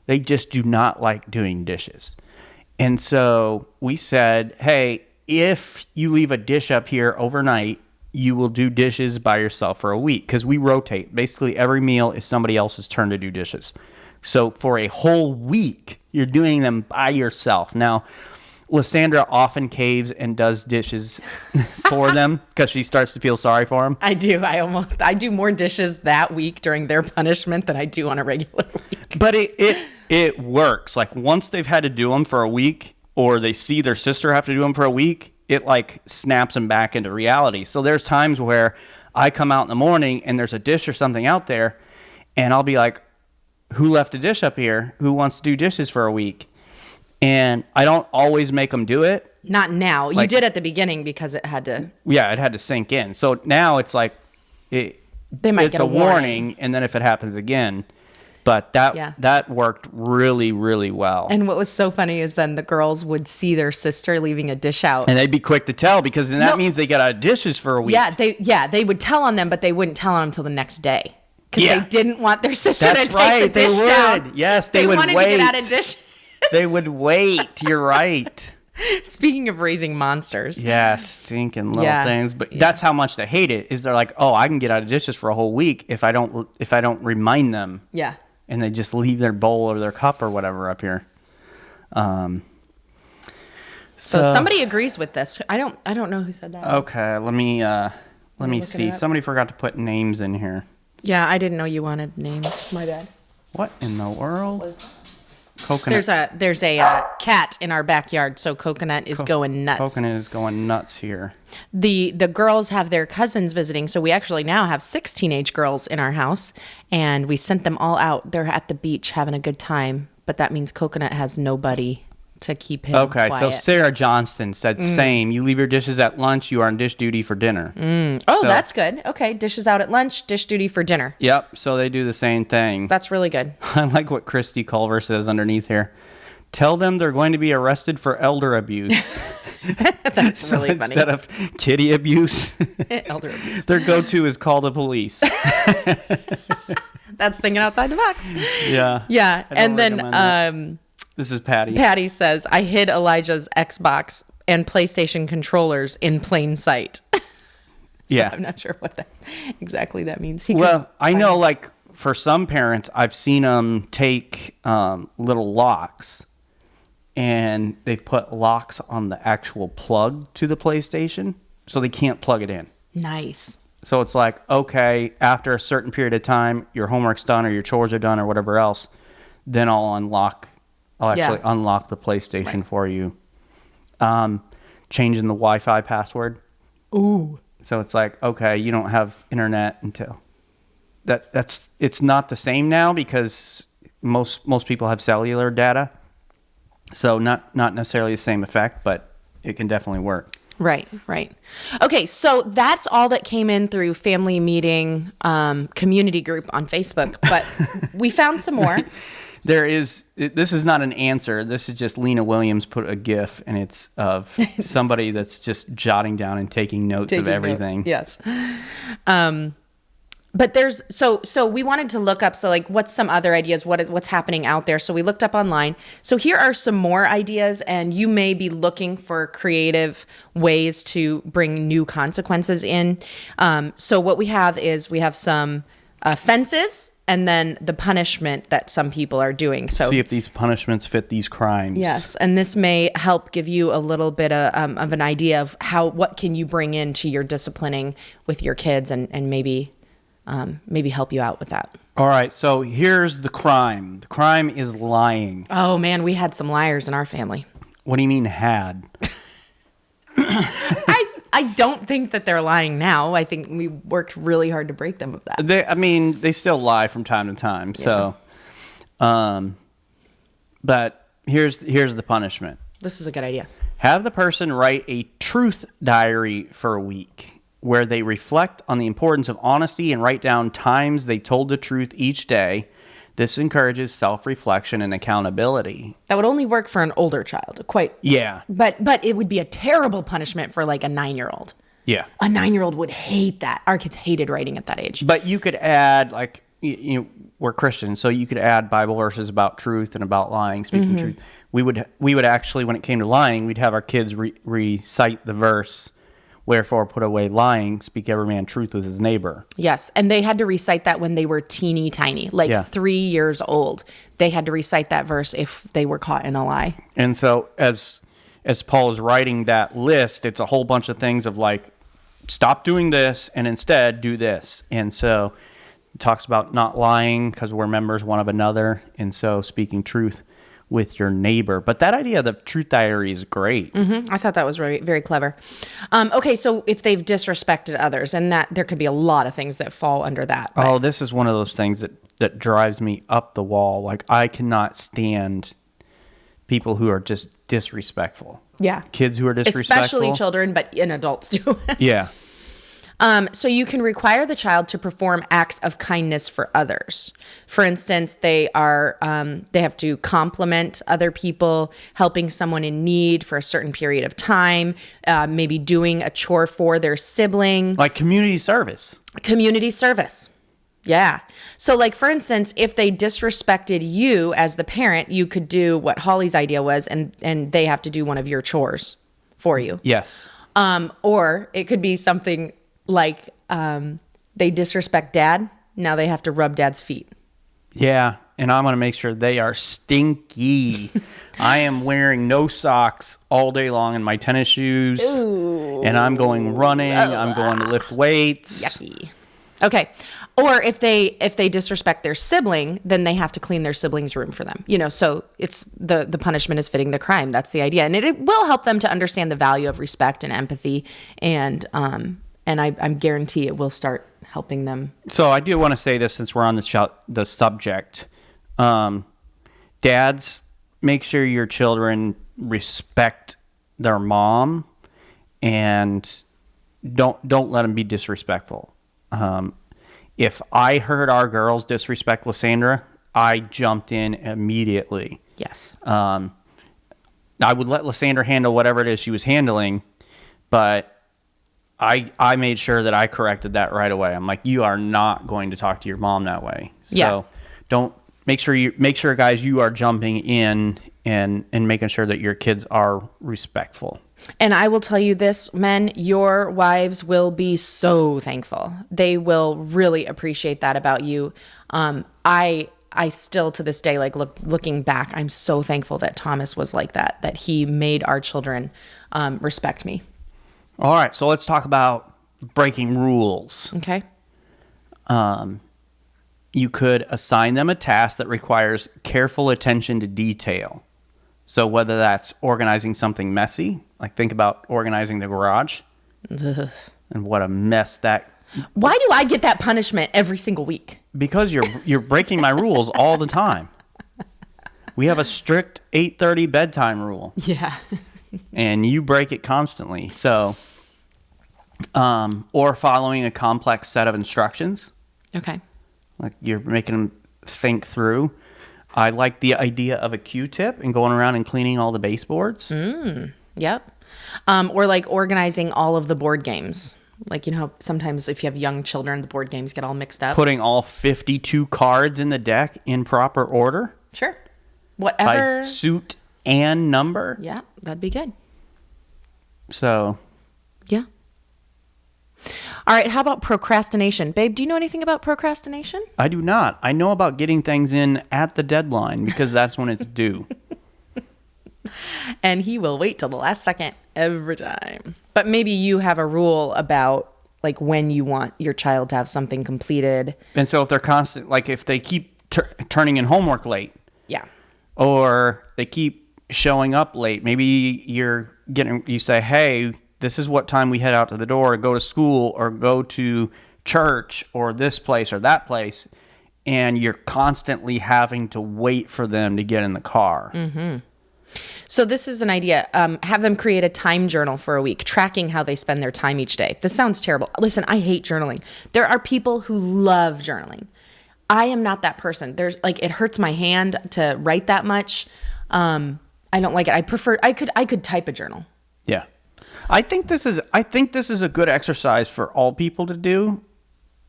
They just do not like doing dishes. And so we said, hey, if you leave a dish up here overnight, you will do dishes by yourself for a week, because we rotate. Basically, every meal is somebody else's turn to do dishes. So for a whole week, you're doing them by yourself. Now, Lysandra often caves and does dishes for them because she starts to feel sorry for them. I do. I do more dishes that week during their punishment than I do on a regular week. But it works. Like, once they've had to do them for a week, or they see their sister have to do them for a week, it like snaps them back into reality. So there's times where I come out in the morning and there's a dish or something out there, and I'll be like, who left a dish up here? Who wants to do dishes for a week? And I don't always make them do it. Not now. You did at the beginning because it had to. Yeah, it had to sink in. So now it's like They might it's get a warning, and then if it happens again. But that worked really, really well. And what was so funny is then the girls would see their sister leaving a dish out. And they'd be quick to tell, because then that means they got out of dishes for a week. Yeah, they would tell on them, but they wouldn't tell on them until the next day. Because they didn't want their sister to take the dish down. Yes, they would wanted wait. to get out of dish. They would wait. You're right. Speaking of raising monsters. Yeah, stinking little things. But that's how much they hate it, is they're like, oh, I can get out of dishes for a whole week if I don't remind them. Yeah. And they just leave their bowl or their cup or whatever up here. So somebody agrees with this. I don't know who said that. Okay, let me see. Somebody forgot to put names in here. Yeah, I didn't know you wanted names. My bad. What in the world? What is that? Coconut. There's a cat in our backyard, so Coconut is going nuts. Coconut is going nuts here. The girls have their cousins visiting, so we actually now have 6 teenage girls in our house, and we sent them all out. They're at the beach having a good time, but that means Coconut has nobody to keep him Okay, quiet. so Sarah Johnston said, same. You leave your dishes at lunch, you are on dish duty for dinner. Oh, so, that's good. Okay, dishes out at lunch, dish duty for dinner. Yep, so they do the same thing. That's really good. I like what Christy Culver says underneath here. Tell them they're going to be arrested for elder abuse. That's really funny. Instead of kitty abuse, elder abuse. Their go-to is call the police. That's thinking outside the box. Yeah. Yeah, and then this is Patty. Patty says, I hid Elijah's Xbox and PlayStation controllers in plain sight. Yeah. I'm not sure what exactly that means. Well, I know, like, for some parents, I've seen them take little locks, and they put locks on the actual plug to the PlayStation, so they can't plug it in. Nice. So it's like, okay, after a certain period of time, your homework's done or your chores are done or whatever else, then I'll actually unlock the PlayStation for you. Changing the Wi-Fi password. Ooh. So it's like, okay, you don't have internet until it's not the same now, because most people have cellular data. So not necessarily the same effect, but it can definitely work. Right. Okay, so that's all that came in through family meeting community group on Facebook, but we found some more. This is not an answer. This is just Lena Williams put a GIF, and it's of somebody that's just jotting down and taking notes of everything. Yes. But there's so we wanted to look up, so like, what's some other ideas? What's happening out there? So we looked up online. So here are some more ideas, and you may be looking for creative ways to bring new consequences in. So what we have is some fences, and then the punishment that some people are doing. So see if these punishments fit these crimes. Yes, and this may help give you a little bit of an idea of what can you bring into your disciplining with your kids, and maybe help you out with that. All right, so here's the crime. The crime is lying. Oh man, we had some liars in our family. What do you mean had? I don't think that they're lying now. I think we worked really hard to break them of that. They still lie from time to time. So, but here's the punishment. This is a good idea. Have the person write a truth diary for a week, where they reflect on the importance of honesty and write down times they told the truth each day. This encourages self-reflection and accountability. That would only work for an older child, Yeah. But it would be a terrible punishment for like a 9-year-old. Yeah. A 9-year-old would hate that. Our kids hated writing at that age. But you could add, like, we're Christians, so you could add Bible verses about truth and about lying, speaking truth. We would actually, when it came to lying, we'd have our kids recite the verse, "Wherefore put away lying, speak every man truth with his neighbor." Yes, and they had to recite that when they were teeny tiny, like 3 years old. They had to recite that verse if they were caught in a lie. And so as Paul is writing that list, it's a whole bunch of things of like, stop doing this and instead do this. And so it talks about not lying because we're members one of another, and so speaking truth with your neighbor. But that idea of the truth diary is great. I thought that was very, very clever. Okay, so if they've disrespected others, and that there could be a lot of things that fall under that. Oh, this is one of those things that drives me up the wall. Like, I cannot stand people who are just disrespectful. Yeah. Kids who are disrespectful. Especially children, but in adults too. Yeah. So you can require the child to perform acts of kindness for others. For instance, they have to compliment other people, helping someone in need for a certain period of time, maybe doing a chore for their sibling. Like community service. Community service. Yeah. So like, for instance, if they disrespected you as the parent, you could do what Holly's idea was, and they have to do one of your chores for you. Yes. Or it could be something like they disrespect dad. Now they have to rub dad's feet. Yeah. And I'm going to make sure they are stinky. I am wearing no socks all day long in my tennis shoes. Ooh. And I'm going running. I'm going to lift weights. Yucky. Okay. Or if they disrespect their sibling, then they have to clean their sibling's room for them. So it's the punishment is fitting the crime. That's the idea. And it will help them to understand the value of respect and empathy. And I guarantee it will start helping them. So I do want to say this since we're on the subject. Dads, make sure your children respect their mom and don't let them be disrespectful. If I heard our girls disrespect Lysandra, I jumped in immediately. Yes. I would let Lysandra handle whatever it is she was handling, but I made sure that I corrected that right away. I'm like, you are not going to talk to your mom that way. So don't make sure guys, you are jumping in and making sure that your kids are respectful. And I will tell you this, men, your wives will be so thankful. They will really appreciate that about you. I still to this day, like looking back, I'm so thankful that Thomas was like that he made our children respect me. All right, so let's talk about breaking rules. Okay. You could assign them a task that requires careful attention to detail. So whether that's organizing something messy, like think about organizing the garage. Ugh. And what a mess that. Why do I get that punishment every single week? Because you're breaking my rules all the time. We have a strict 8:30 bedtime rule. Yeah. And you break it constantly. So, or following a complex set of instructions. Okay. Like you're making them think through. I like the idea of a Q-tip and going around and cleaning all the baseboards. Yep. Or like organizing all of the board games. Like, how sometimes if you have young children, the board games get all mixed up. Putting all 52 cards in the deck in proper order. Sure. Whatever. By suit and number. Yeah, that'd be good. So. Yeah. All right, how about procrastination? Babe, do you know anything about procrastination? I do not. I know about getting things in at the deadline because that's when it's due. And he will wait till the last second every time. But maybe you have a rule about like when you want your child to have something completed. And so if they're constant, like if they keep turning in homework late. Yeah. Or they keep showing up late. Maybe you say, hey, this is what time we head out to the door to go to school or go to church or this place or that place. And you're constantly having to wait for them to get in the car. Mm-hmm. So this is an idea. Have them create a time journal for a week, tracking how they spend their time each day. This sounds terrible. Listen, I hate journaling. There are people who love journaling. I am not that person. There's like, it hurts my hand to write that much. I don't like it. I could type a journal. Yeah. I think this is a good exercise for all people to do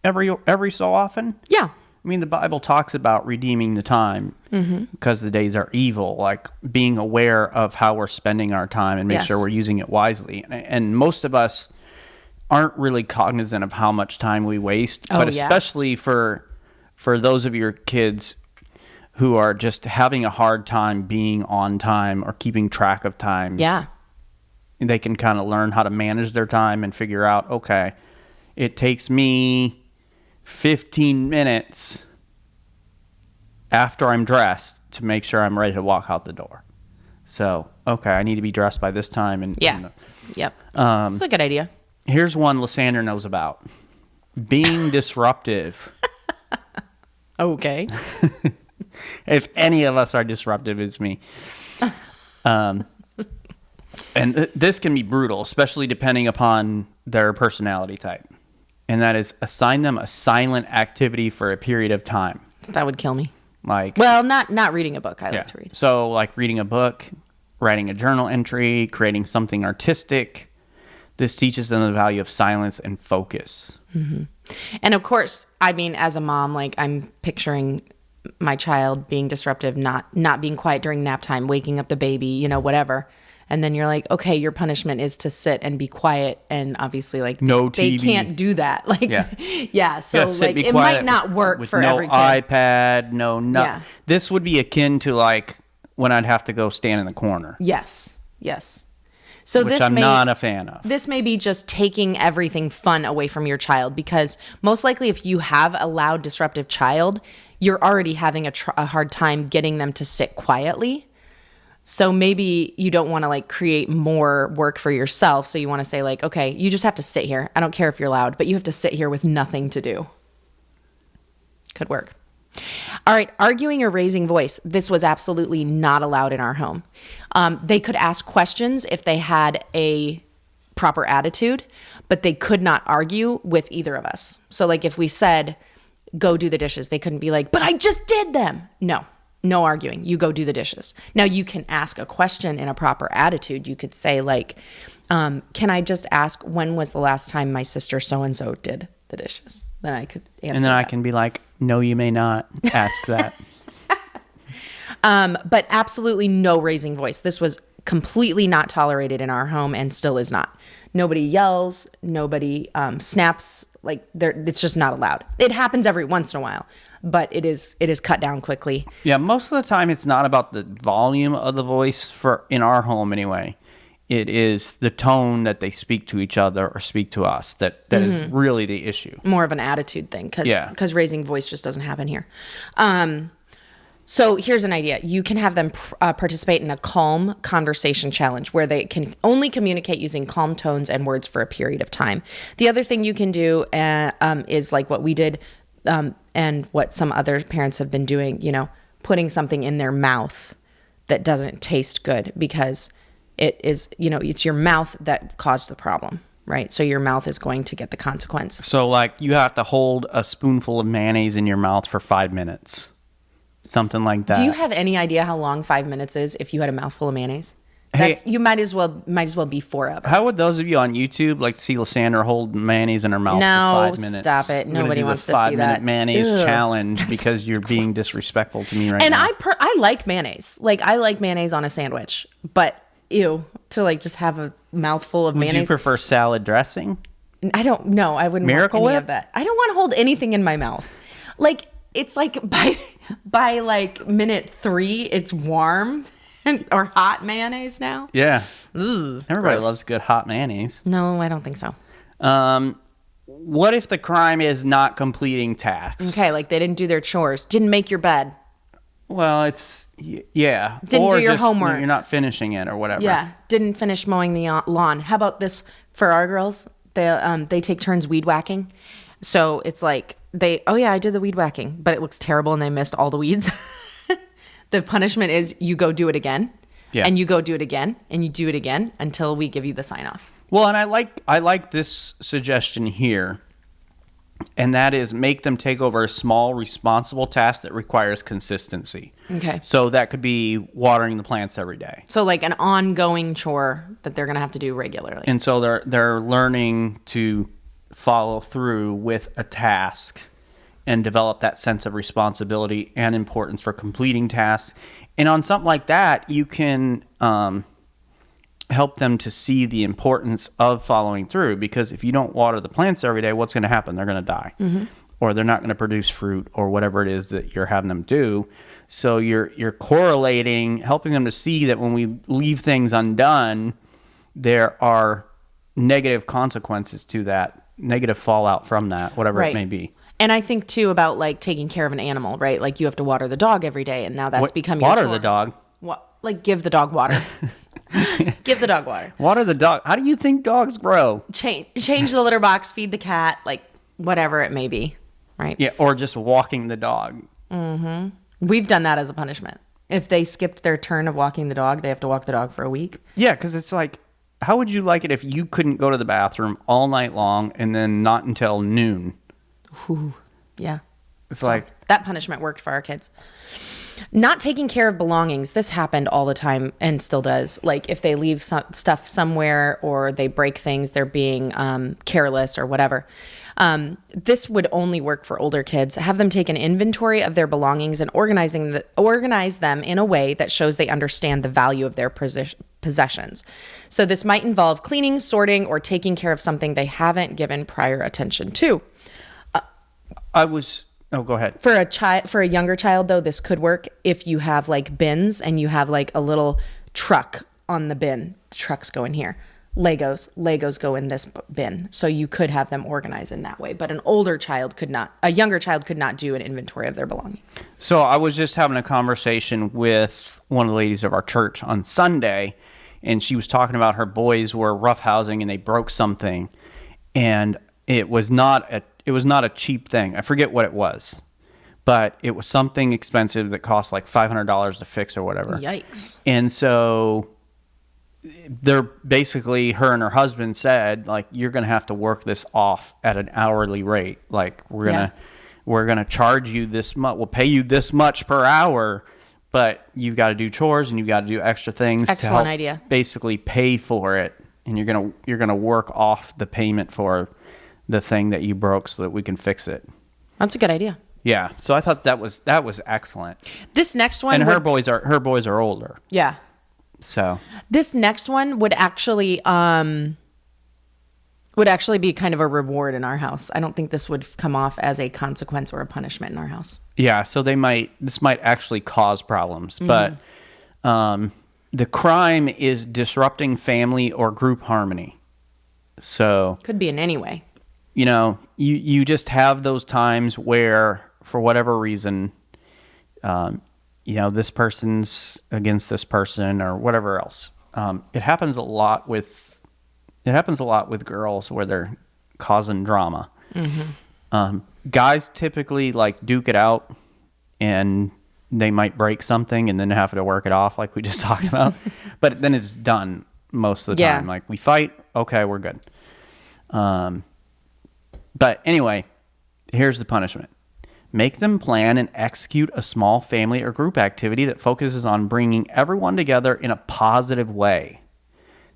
every so often. Yeah. I mean, the Bible talks about redeeming the time because the days are evil, like being aware of how we're spending our time and make sure we're using it wisely. And most of us aren't really cognizant of how much time we waste, but especially for those of your kids who are just having a hard time being on time or keeping track of time. Yeah. They can kind of learn how to manage their time and figure out, okay, it takes me 15 minutes after I'm dressed to make sure I'm ready to walk out the door. So, okay, I need to be dressed by this time. Yep. That's a good idea. Here's one Lysandra knows about. Being disruptive. Okay. If any of us are disruptive, it's me. And this can be brutal, especially depending upon their personality type. And that is assign them a silent activity for a period of time. That would kill me. Like, well, not reading a book. I like to read. So like reading a book, writing a journal entry, creating something artistic. This teaches them the value of silence and focus. Mm-hmm. And of course, I mean, as a mom, like I'm picturing my child being disruptive, not being quiet during nap time, waking up the baby, whatever. And then you're like, okay, your punishment is to sit and be quiet. And obviously, like, no TV. They can't do that. Like, so like it might not work for every kid. No iPad, no. Yeah. This would be akin to like when I'd have to go stand in the corner. Yes. So which I'm not a fan of. This may be just taking everything fun away from your child, because most likely if you have a loud, disruptive child, you're already having a hard time getting them to sit quietly. So maybe you don't want to like create more work for yourself. So you want to say like, okay, you just have to sit here. I don't care if you're loud, but you have to sit here with nothing to do. Could work. All right. Arguing or raising voice. This was absolutely not allowed in our home. They could ask questions if they had a proper attitude, but they could not argue with either of us. So like if we said, go do the dishes, they couldn't be like, but I just did them. No arguing. You go do the dishes. Now you can ask a question in a proper attitude. You could say like, can I just ask, when was the last time my sister so-and-so did the dishes? Then I could answer And then I can be like, no, you may not ask that. But absolutely no raising voice. This was completely not tolerated in our home and still is not. Nobody yells. Nobody snaps. Like it's just not allowed. It happens every once in a while, but it is cut down quickly. Yeah, most of the time it's not about the volume of the voice in our home anyway. It is the tone that they speak to each other or speak to us that is really the issue. More of an attitude thing because raising voice just doesn't happen here. So here's an idea. You can have them participate in a calm conversation challenge where they can only communicate using calm tones and words for a period of time. The other thing you can do is like what we did and what some other parents have been doing, putting something in their mouth that doesn't taste good, because it is, it's your mouth that caused the problem, right? So your mouth is going to get the consequence. So like you have to hold a spoonful of mayonnaise in your mouth for 5 minutes. Something like that. Do you have any idea how long 5 minutes is if you had a mouthful of mayonnaise? You might as well be forever. How would those of you on YouTube like to see Lysandra hold mayonnaise in her mouth for 5 minutes? No, stop it. Nobody wants to see that. 5-minute mayonnaise challenge because you're being disrespectful to me right now. And I like mayonnaise. Like I like mayonnaise on a sandwich, but to like just have a mouthful of mayonnaise. Would you prefer salad dressing? I don't know. I wouldn't Miracle want any Whip? of that. I don't want to hold anything in my mouth. Like it's like by like minute 3, it's warm or hot mayonnaise now. Yeah. Ooh, Everybody gross. loves good hot mayonnaise. No, I don't think so. What if the crime is not completing tasks? Okay, like they didn't do their chores, didn't make your bed. Well, it's, yeah. Didn't do your homework. You're not finishing it or whatever. Yeah, didn't finish mowing the lawn. How about this for our girls? They take turns weed whacking. So it's like I did the weed whacking, but it looks terrible and they missed all the weeds. The punishment is you go do it again. Yeah. And you go do it again and you do it again until we give you the sign off. Well, and I like this suggestion here And that is make them take over a small, responsible task that requires consistency. Okay. So that could be watering the plants every day. So like an ongoing chore that they're going to have to do regularly. And so they're learning to follow through with a task and develop that sense of responsibility and importance for completing tasks. And on something like that, you can help them to see the importance of following through, because if you don't water the plants every day, what's going to happen? They're going to die, or they're not going to produce fruit, or whatever it is that you're having them do. So you're correlating, helping them to see that when we leave things undone, there are negative consequences to that, negative fallout from that, whatever it may be. And I think too about like taking care of an animal, right? Like you have to water the dog every day, and now that's become your water chore. The dog. Like give the dog water. Give the dog water. Water the dog. How do you think dogs grow? Change the litter box, feed the cat, like whatever it may be, right? Yeah, or just walking the dog. Mm-hmm. We've done that as a punishment. If they skipped their turn of walking the dog, they have to walk the dog for a week. Yeah, because it's like, how would you like it if you couldn't go to the bathroom all night long and then not until noon? Ooh, yeah. It's like... That punishment worked for our kids. Not taking care of belongings. This happened all the time and still does. Like if they leave stuff somewhere or they break things, they're being careless or whatever. This would only work for older kids. Have them take an inventory of their belongings and organize them in a way that shows they understand the value of their possessions. So this might involve cleaning, sorting, or taking care of something they haven't given prior attention to. Oh, go ahead. For a younger child, though, this could work if you have like bins and you have like a little truck on the bin. The trucks go in here. Legos go in this bin. So you could have them organized in that way. But a younger child could not do an inventory of their belongings. So I was just having a conversation with one of the ladies of our church on Sunday, and she was talking about her boys were roughhousing and they broke something, and it was not a cheap thing. I forget what it was, but it was something expensive that cost like $500 to fix or whatever. Yikes. And so they're basically, her and her husband said, like, you're going to have to work this off at an hourly rate. Like we're going to charge you this much. We'll pay you this much per hour, but you've got to do chores and you've got to do extra things. Excellent idea. Basically pay for it. And you're going to work off the payment for the thing that you broke so that we can fix it. That's a good idea. Yeah. So I thought that was excellent. This next one, and her boys are older. Yeah. So this next one would actually be kind of a reward in our house. I don't think this would come off as a consequence or a punishment in our house. Yeah. So this might actually cause problems, but the crime is disrupting family or group harmony. So could be in any way. You know, you just have those times where, for whatever reason, this person's against this person or whatever else. It happens a lot with girls where they're causing drama. Mm-hmm. Guys typically like duke it out, and they might break something and then have to work it off, like we just talked about. But then it's done most of the time. Like we fight, okay, we're good. But anyway, here's the punishment. Make them plan and execute a small family or group activity that focuses on bringing everyone together in a positive way.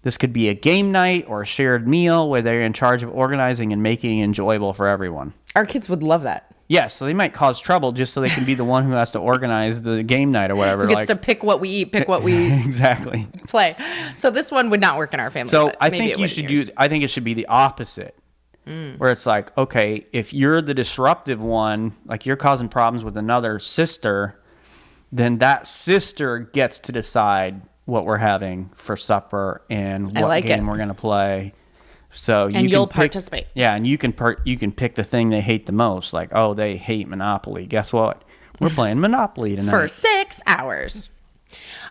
This could be a game night or a shared meal where they're in charge of organizing and making it enjoyable for everyone. Our kids would love that. Yeah, so they might cause trouble just so they can be the one who has to organize the game night or whatever. Who gets to pick what we eat, pick what we exactly play. So this one would not work in our family. So I think it should be the opposite. Where it's like, okay, if you're the disruptive one, like you're causing problems with another sister, then that sister gets to decide what we're having for supper and what game we're going to play. So you'll participate. Yeah, and you can pick the thing they hate the most. Like, oh, they hate Monopoly. Guess what? We're playing Monopoly tonight. For 6 hours.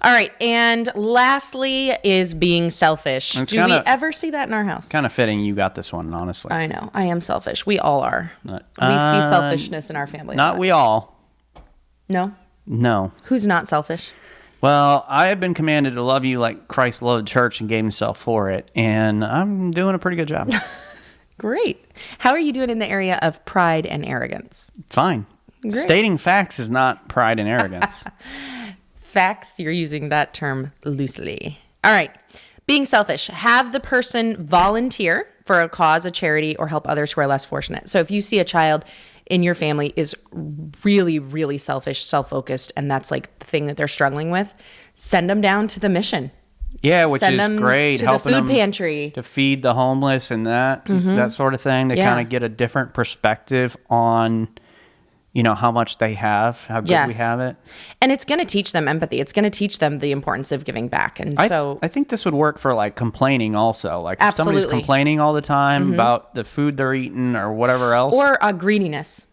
All right, and lastly is being selfish. Do we ever see that in our house? Kind of fitting you got this one, honestly. I know. I am selfish. We all are. We see selfishness in our family. Not we all. No? No. Who's not selfish? Well, I have been commanded to love you like Christ loved the church and gave himself for it, and I'm doing a pretty good job. Great. How are you doing in the area of pride and arrogance? Fine. Great. Stating facts is not pride and arrogance. Facts, you're using that term loosely. All right. Being selfish. Have the person volunteer for a cause, a charity, or help others who are less fortunate. So if you see a child in your family is really, really selfish, self-focused, and that's like the thing that they're struggling with, send them down to the mission. Yeah, which Send is them great. to Helping the food them pantry. to feed the homeless and that sort of thing. To kind of get a different perspective on, how much they have, how good we have it. And it's going to teach them empathy. It's going to teach them the importance of giving back. And I think this would work for like complaining also. Like if somebody's complaining all the time about the food they're eating or whatever else. Or greediness.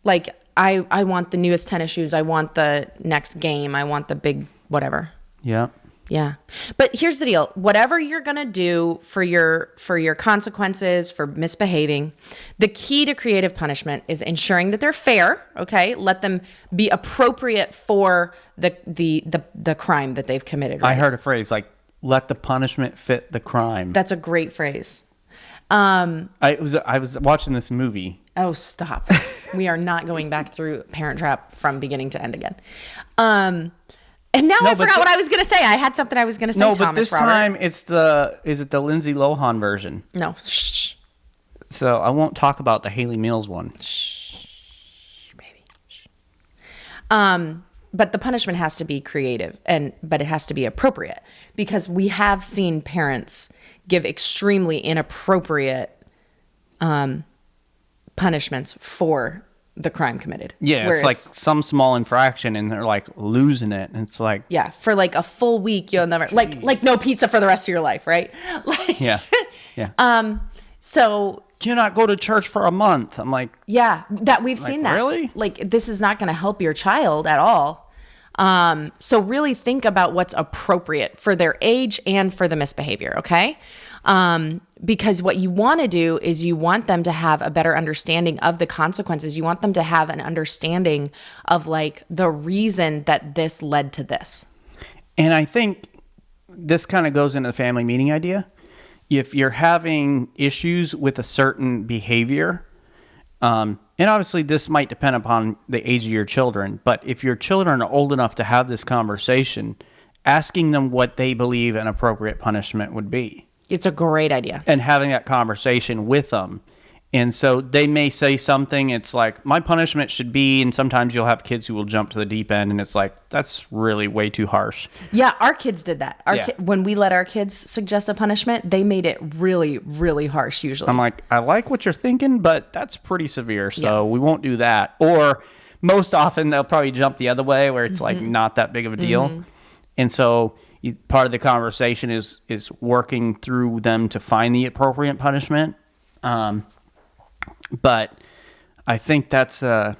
Like, I want the newest tennis shoes. I want the next game. I want the big whatever. Yeah. Yeah. But here's the deal. Whatever you're going to do for your consequences for misbehaving, the key to creative punishment is ensuring that they're fair, okay? Let them be appropriate for the crime that they've committed. Right? I heard a phrase like, let the punishment fit the crime. That's a great phrase. I was watching this movie. Oh, stop. We are not going back through Parent Trap from beginning to end again. And now I forgot what I was going to say. I had something I was going to say, No, Thomas, but this Robert. time is it the Lindsay Lohan version? No. Shh. So I won't talk about the Haley Mills one. Shh, baby. Shh. But the punishment has to be creative, but it has to be appropriate, because we have seen parents give extremely inappropriate punishments for the crime committed. Yeah, it's like some small infraction and they're like losing it. And it's like, yeah, for like a full week, you'll never like no pizza for the rest of your life, right? Like, yeah. So you not go to church for a month. I'm like, yeah, that we've seen that. Really? Like, this is not going to help your child at all. So really think about what's appropriate for their age and for the misbehavior. Okay. Because what you want to do is you want them to have a better understanding of the consequences. You want them to have an understanding of like the reason that this led to this. And I think this kind of goes into the family meeting idea. If you're having issues with a certain behavior, and obviously this might depend upon the age of your children, but if your children are old enough to have this conversation, asking them what they believe an appropriate punishment would be. It's a great idea. And having that conversation with them. And so they may say something, it's like, my punishment should be, and sometimes you'll have kids who will jump to the deep end, and it's like, that's really way too harsh. Yeah, our kids did that. When we let our kids suggest a punishment, they made it really, really harsh usually. I'm like, I like what you're thinking, but that's pretty severe, so we won't do that. Or most often they'll probably jump the other way where it's like not that big of a deal. And so part of the conversation is working through them to find the appropriate punishment. But I think that's an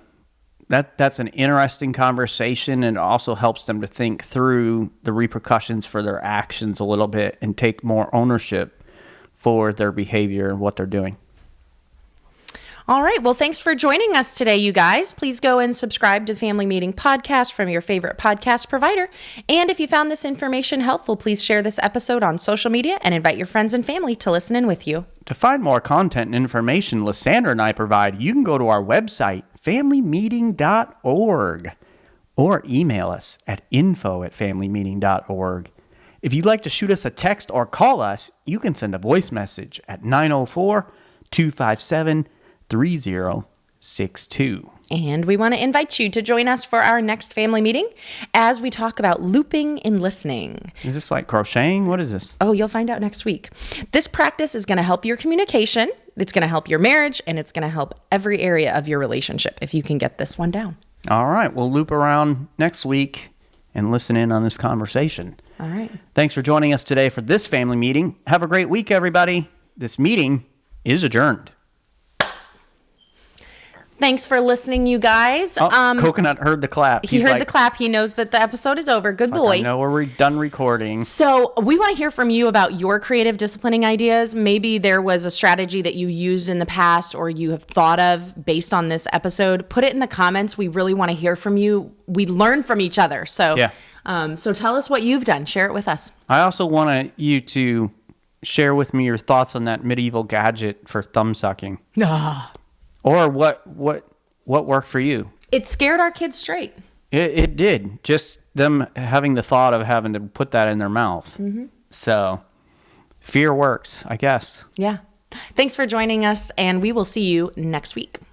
interesting conversation, and it also helps them to think through the repercussions for their actions a little bit and take more ownership for their behavior and what they're doing. All right. Well, thanks for joining us today, you guys. Please go and subscribe to the Family Meeting Podcast from your favorite podcast provider. And if you found this information helpful, please share this episode on social media and invite your friends and family to listen in with you. To find more content and information Lysandra and I provide, you can go to our website, familymeeting.org, or email us at info@familymeeting.org. If you'd like to shoot us a text or call us, you can send a voice message at 904-257-3062. And we want to invite you to join us for our next family meeting as we talk about looping in listening. Is this like crocheting? What is this? Oh, you'll find out next week. This practice is going to help your communication. It's going to help your marriage, and it's going to help every area of your relationship if you can get this one down. All right. We'll loop around next week and listen in on this conversation. All right. Thanks for joining us today for this family meeting. Have a great week, everybody. This meeting is adjourned. Thanks for listening, you guys. Coconut heard the clap. He heard the clap. He knows that the episode is over. Good boy. I know we're done recording. So we want to hear from you about your creative disciplining ideas. Maybe there was a strategy that you used in the past or you have thought of based on this episode. Put it in the comments. We really want to hear from you. We learn from each other. So, so tell us what you've done. Share it with us. I also want you to share with me your thoughts on that medieval gadget for thumb sucking. Nah. Or what worked for you? It scared our kids straight. It did. Just them having the thought of having to put that in their mouth. Mm-hmm. So fear works, I guess. Yeah. Thanks for joining us, and we will see you next week.